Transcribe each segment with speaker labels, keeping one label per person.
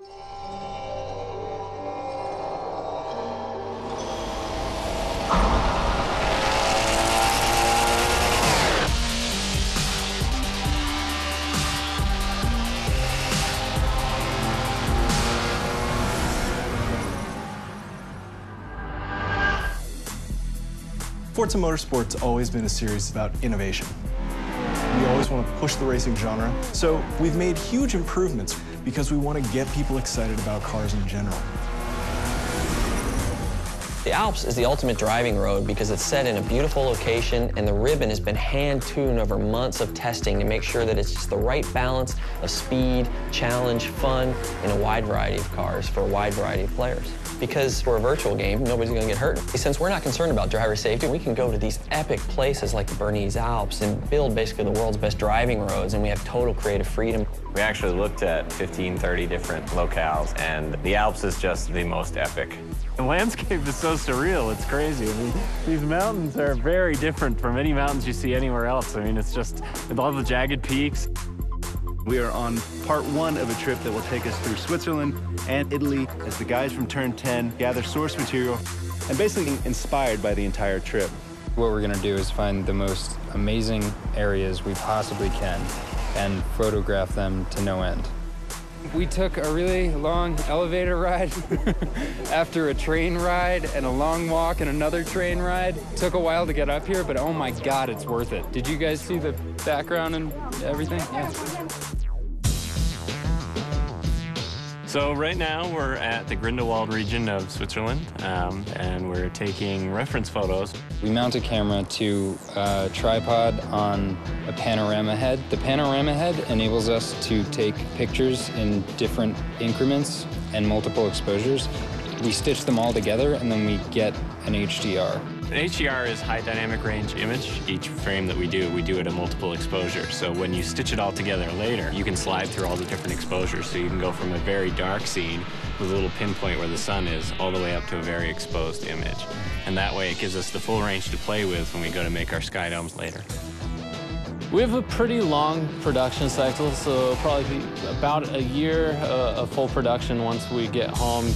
Speaker 1: Forza Motorsport's always been a series about innovation. We always want to push the racing genre, so we've made huge improvements because we want to get people excited about cars in general.
Speaker 2: The Alps is the ultimate driving road because it's set in a beautiful location and the ribbon has been hand-tuned over months of testing to make sure that it's just the right balance of speed, challenge, fun, in a wide variety of cars for a wide variety of players. Because for a virtual game, nobody's going to get hurt. Since we're not concerned about driver safety, we can go to these epic places like the Bernese Alps and build basically the world's best driving roads, and we have total creative freedom.
Speaker 3: We actually looked at 15, 30 different locales, and the Alps is just the most epic.
Speaker 4: The landscape is so surreal, it's crazy. I mean, these mountains are very different from any mountains you see anywhere else. I mean, it's just, with all the jagged peaks.
Speaker 5: We are on part one of a trip that will take us through Switzerland and Italy as the guys from Turn 10 gather source material and basically inspired by the entire trip.
Speaker 6: What we're going to do is find the most amazing areas we possibly can and photograph them to no end. We took a really long elevator ride after a train ride and a long walk and another train ride. Took a while to get up here, but oh my God, it's worth it. Did you guys see the background and everything? Yeah.
Speaker 4: So right now we're at the Grindelwald region of Switzerland, and we're taking reference photos.
Speaker 6: We mount a camera to a tripod on a panorama head. The panorama head enables us to take pictures in different increments and multiple exposures. We stitch them all together, and then we get an HDR.
Speaker 4: An HDR is high dynamic range image. Each frame that we do at a multiple exposure. So when you stitch it all together later, you can slide through all the different exposures. So you can go from a very dark scene with a little pinpoint where the sun is all the way up to a very exposed image. And that way it gives us the full range to play with when we go to make our sky domes later.
Speaker 7: We have a pretty long production cycle, so probably about a year of full production once we get home.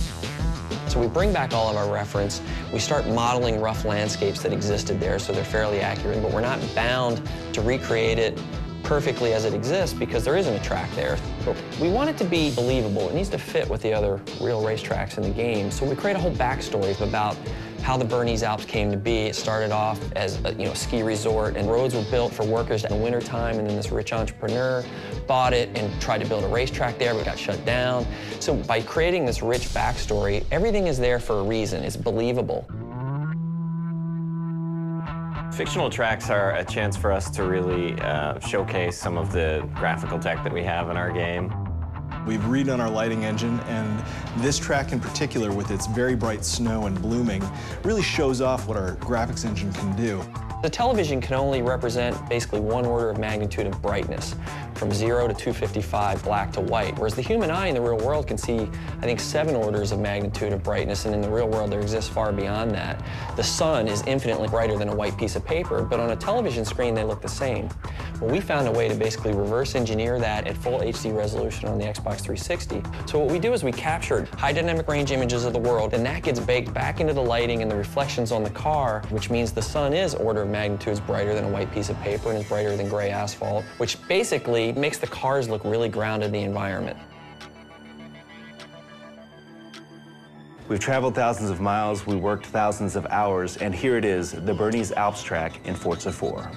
Speaker 2: So we bring back all of our reference, we start modeling rough landscapes that existed there so they're fairly accurate, but we're not bound to recreate it perfectly as it exists because there isn't a track there. But we want it to be believable. It needs to fit with the other real racetracks in the game. So we create a whole backstory about how the Bernese Alps came to be. It started off as a ski resort, and roads were built for workers in the wintertime, and then this rich entrepreneur bought it and tried to build a racetrack there, but got shut down. So by creating this rich backstory, everything is there for a reason. It's believable.
Speaker 3: Fictional tracks are a chance for us to really showcase some of the graphical tech that we have in our game.
Speaker 1: We've redone our lighting engine, and this track in particular, with its very bright snow and blooming, really shows off what our graphics engine can do.
Speaker 2: The television can only represent basically one order of magnitude of brightness, from 0 to 255, black to white, whereas the human eye in the real world can see, I think, 7 orders of magnitude of brightness, and in the real world there exists far beyond that. The sun is infinitely brighter than a white piece of paper, but on a television screen they look the same. Well, we found a way to basically reverse engineer that at full HD resolution on the Xbox 360. So what we do is we captured high dynamic range images of the world, and that gets baked back into the lighting and the reflections on the car, which means the sun is order of magnitudes brighter than a white piece of paper and is brighter than gray asphalt, which basically makes the cars look really grounded in the environment.
Speaker 5: We've traveled thousands of miles, we worked thousands of hours, and here it is, the Bernese Alps track in Forza 4.